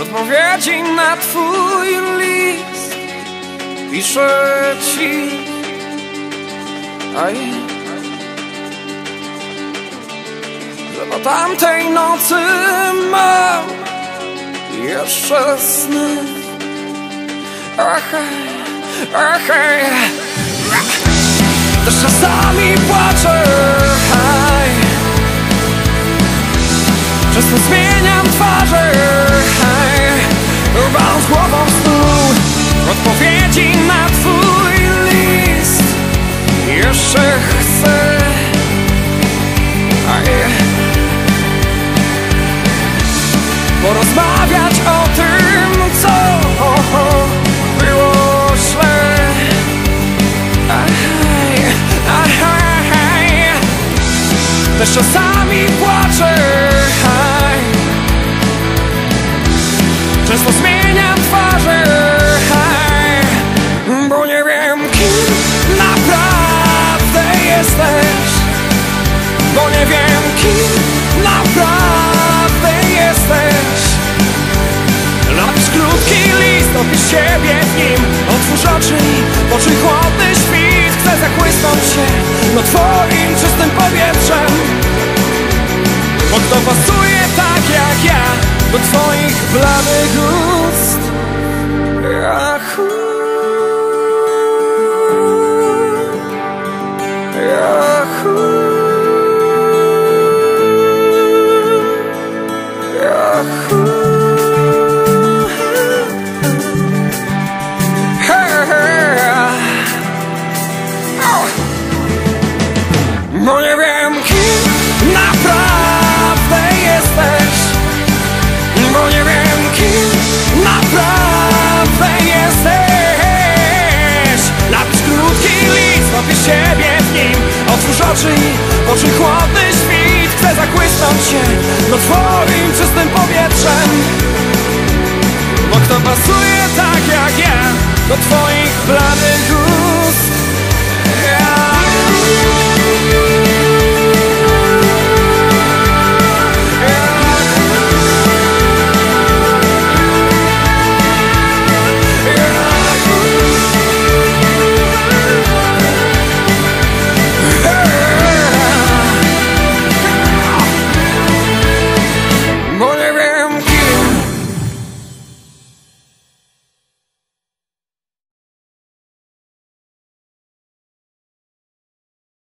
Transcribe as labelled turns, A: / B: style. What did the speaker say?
A: odpowiedzi na twój list. Piszę ci, że po tamtej nocy mam jeszcze sny. Też czasami płaczę, często zmieniam twarze, baląc głową w stół. Odpowiedzi na twój list jeszcze chcę. Porozmawiać o tym, co było źle. Też czasami płaczę, często zmieniam twarze, bo nie wiem, kim naprawdę jesteś. Bo nie wiem, kim naprawdę jesteś. Napisz krótki list, opisz siebie w nim. Otwórz oczy i poczuj chłodny świt. Chcę zachłysnąć się no twoim czystym powietrzem. Bo kto pasuje tak jak ja do twoich bladych ust? Bo nie wiem, kim naprawdę jesteś. Bo nie wiem, kim naprawdę jesteś. Napisz krótki list, opisz siebie w nim. Otwórz oczy i poczuj chłodny świt. Chcę zachłysnąć się no twoim czystym powietrzem. Bo kto pasuje tak jak ja do twoich bladych ust?